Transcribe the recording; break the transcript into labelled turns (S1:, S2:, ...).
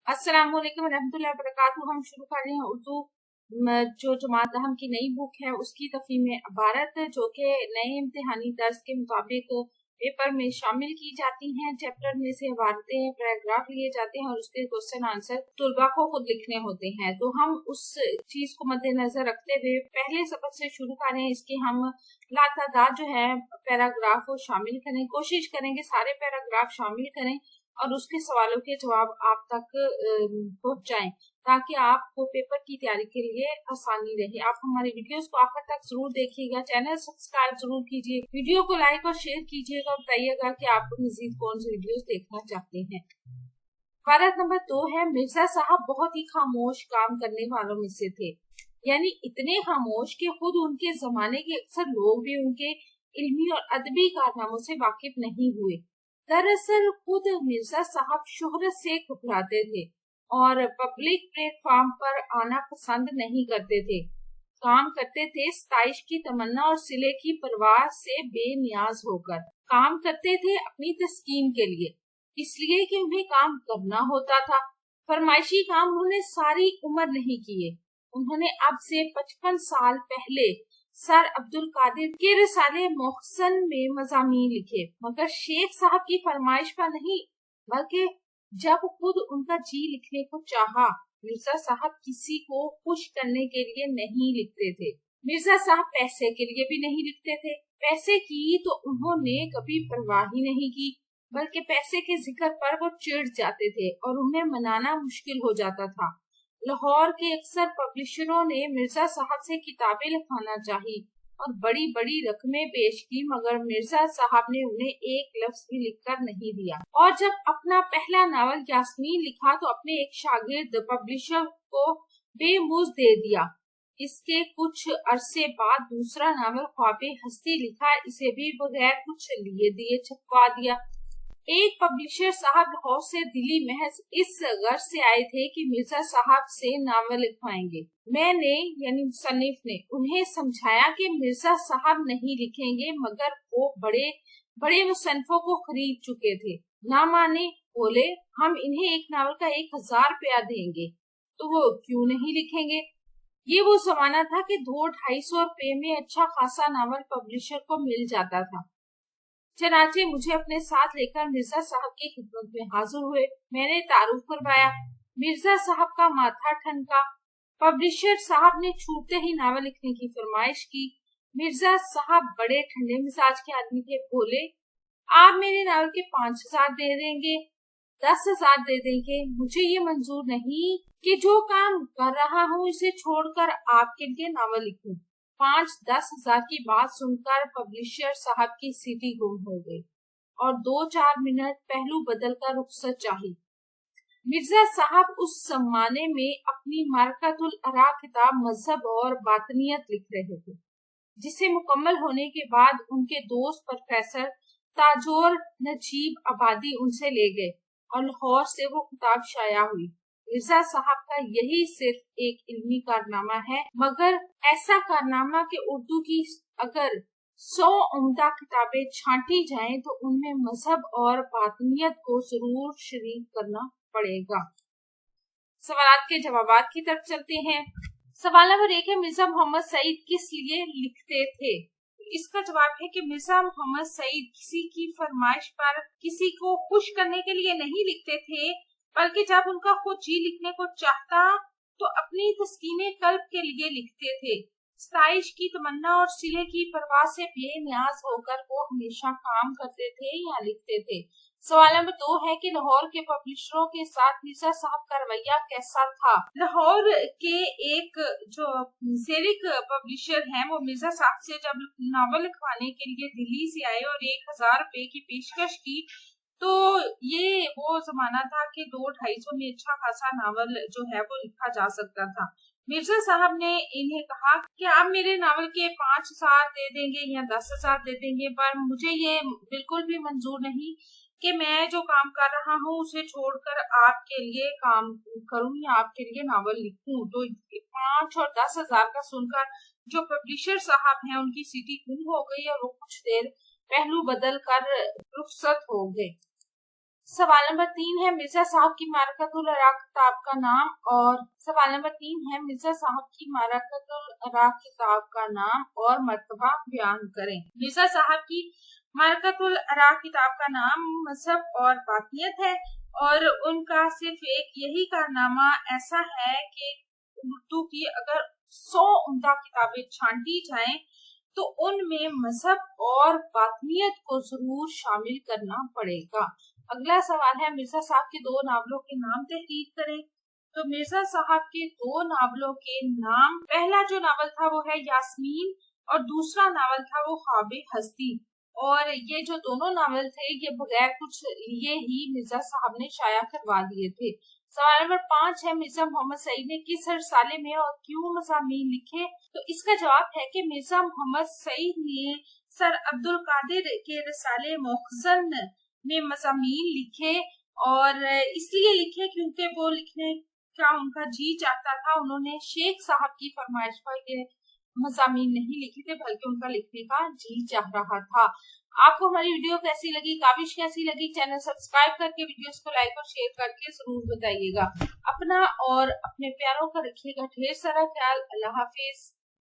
S1: अस्सलाम वालेकुम रहमतुल्लाहि व बरकातुहू। हम शुरू कर रहे हैं उर्दू जो जमात हम की नई बुक है उसकी तफहीम इबारत, जो कि नए इम्तिहानी दर्स के मुताबिक पेपर में शामिल की जाती हैं। चैप्टर में से इबारतें पैराग्राफ लिए जाते हैं और उसके क्वेश्चन आंसर तुलबा को खुद लिखने होते हैं। तो हम उस चीज को मद्देनजर रखते हुए पहले सबक से शुरू कर रहे हैं। इसके हम लातादाद जो है पैराग्राफ को शामिल करें, कोशिश करेंगे सारे पैराग्राफ शामिल करें और उसके सवालों के जवाब आप तक पहुंच जाएं, ताकि आपको पेपर की तैयारी के लिए आसानी रहे। आप हमारी वीडियोस को आखिर तक जरूर देखिएगा, चैनल सब्सक्राइब जरूर कीजिए, वीडियो को लाइक और शेयर कीजिएगा, बताइएगा कि आप मजीद कौन सी वीडियोस देखना चाहते हैं। इबारत नंबर 2 है, मिर्जा साहब बहुत ही खामोश काम करने वालों में से थे, यानी इतने खामोश कि खुद उनके जमाने के अक्सर लोग भी उनके इल्मी और अदबी कारनामों से वाकिफ नहीं हुए। दरअसल खुद मिर्जा साहब शोहरत से घबराते थे और पब्लिक प्लेटफॉर्म पर आना पसंद नहीं करते थे। काम करते थे सताइश की तमन्ना और सिले की परवाह से बेनियाज होकर। काम करते थे अपनी तस्कीन के लिए, इसलिए कि उन्हें काम करना होता था। फरमाइशी काम उन्होंने सारी उम्र नहीं किए। उन्होंने अब से 55 साल पहले सर अब्दुल कादिर के रिसाले मोहसन में मज़ामीन लिखे, मगर शेख साहब की फरमाइश पर नहीं, बल्कि जब खुद उनका जी लिखने को चाहा। मिर्जा साहब किसी को खुश करने के लिए नहीं लिखते थे। मिर्जा साहब पैसे के लिए भी नहीं लिखते थे। पैसे की तो उन्होंने कभी परवाह ही नहीं की, बल्कि पैसे के जिक्र पर वो चिढ़ जाते थे और उन्हें मनाना मुश्किल हो जाता था। लाहौर के अक्सर पब्लिशरों ने मिर्जा साहब से किताबें लिखवाना चाही और बड़ी बड़ी रकमें पेश की, मगर मिर्जा साहब ने उन्हें एक लफ्ज भी लिखकर नहीं दिया। और जब अपना पहला नावल यास्मीन लिखा तो अपने एक शागिर्द पब्लिशर को बेमुझ दे दिया। इसके कुछ अरसे बाद दूसरा नावल ख्वाबे हस्ती लिखा, इसे भी बगैर कुछ लिए दिए छपवा दिया। एक पब्लिशर साहब लाहौर से दिल्ली महज इस गर्ज से आए थे कि मिर्जा साहब से नावल लिखवाएंगे। मैंने यानी मुसन्निफ ने उन्हें समझाया कि मिर्जा साहब नहीं लिखेंगे, मगर वो बड़े बड़े मुसन्निफों को खरीद चुके थे। ना माने, बोले हम इन्हें एक नावल का 1000 रुपया देंगे, तो वो क्यों नहीं लिखेंगे। ये वो जमाना था कि 200-250 रुपए में अच्छा खासा नावल पब्लिशर को मिल जाता था। चनाचे मुझे अपने साथ लेकर मिर्जा साहब की खिदमत में हाजिर हुए। मैंने तारुफ करवाया। मिर्जा साहब का माथा ठनका। पब्लिशर साहब ने छूटते ही नावल लिखने की फरमाइश की। मिर्जा साहब बड़े ठंडे मिजाज के आदमी थे। बोले, आप मेरे नावल के 5000 दे देंगे, 10,000 दे देंगे, मुझे ये मंजूर नहीं कि जो काम कर रहा हूँ इसे छोड़कर आपके लिए नावल लिखूं। 5-10 हजार की बात सुनकर पब्लिशर साहब की सीटी गुम हो गई और 2-4 मिनट पहलू बदल कर रुखसत चाही। मिर्जा साहब उस जमाने में अपनी मारकतुल अरा किताब मजहब और बातनियत लिख रहे थे, जिसे मुकम्मल होने के बाद उनके दोस्त प्रोफेसर ताजोर नजीब आबादी उनसे ले गए और लाहौर से वो किताब शाया हुई। मिर्जा साहब का यही सिर्फ एक इल्मी कारनामा है, मगर ऐसा कारनामा कि उर्दू की अगर 100 उम्दा किताबें छांटी जाएं तो उनमें मजहब और बातनियत को जरूर शरीक करना पड़ेगा। सवालात के जवाबात की तरफ चलते हैं। सवाल नंबर 1 है, मिर्जा मोहम्मद सईद किस लिए लिखते थे? इसका जवाब है कि मिर्जा मोहम्मद सईद किसी की फरमाइश पर किसी को खुश करने के लिए नहीं लिखते थे, बल्कि जब उनका खुद जी लिखने को चाहता तो अपनी तस्कीने कल्ब के लिए लिखते थे। सताइश की तमन्ना और सिले की परवाह से बेनियाज होकर वो हमेशा काम करते थे या लिखते थे। सवाल नंबर 2 है कि लाहौर के पब्लिशरों के साथ मिर्जा साहब का रवैया कैसा था? लाहौर के एक जो सेरिक पब्लिशर हैं, वो मिर्जा साहब से जब नावल लिखवाने के लिए दिल्ली से आए और 1000 रुपए की पेशकश की, तो ये वो जमाना था कि 200-250 में अच्छा खासा नावल जो है वो लिखा जा सकता था। मिर्जा साहब ने इन्हें कहा कि आप मेरे नावल के 5,000 दे देंगे या 10,000 दे देंगे, पर मुझे ये बिल्कुल भी मंजूर नहीं कि मैं जो काम कर रहा हूँ उसे छोड़कर आपके लिए काम करूँ या आपके लिए नावल लिखूं। तो 5 और 10,000 का सुनकर जो पब्लिशर साहब हैं उनकी सीटी गुम हो गई और वो कुछ देर पहलू बदल कर रुखसत हो गए। सवाल नंबर 3 है मिर्जा साहब की मारकतुल अराक किताब का नाम, और सवाल नंबर 3 है मिर्जा साहब की मारकतुल अराक किताब का नाम और मर्तबा बयान करें। मिर्जा साहब की मारकतुल अराक किताब का नाम मजहब और बातियत है, और उनका सिर्फ एक यही कारनामा ऐसा है कि उर्दू की अगर 100 उम्दा किताबें छांटी जाएं तो उनमें मजहब और बातियत को जरूर शामिल करना पड़ेगा। अगला सवाल है मिर्जा साहब के 2 नावलों के नाम तहरीर करें। तो मिर्जा साहब के 2 नावलों के नाम, पहला जो नावल था वो है यास्मीन और दूसरा नावल था वो ख्वाबे हस्ती, और ये जो दोनों नावल थे ये बगैर कुछ लिए ही मिर्जा साहब ने शाया करवा दिए थे। सवाल नंबर 5 है मिर्जा मोहम्मद सईद ने किस रसाले में और क्यों मज़ामीन लिखे। तो इसका जवाब है कि मिर्जा मोहम्मद सईद ने सर अब्दुल कादिर के रसाले मुखज़न में मज़ामीन लिखे, और इसलिए लिखे क्योंकि वो लिखने का उनका जी चाहता था। उन्होंने शेख साहब की फरमाइश पर ये मज़ामीन नहीं लिखे थे, बल्कि उनका लिखने का जी चाह रहा था। आपको हमारी वीडियो कैसी लगी, काविश कैसी लगी, चैनल सब्सक्राइब करके वीडियोस को लाइक और शेयर करके जरूर बताइएगा। अपना और अपने प्यारों का रखिएगा ढेर सारा ख्याल। अल्लाह हाफिज।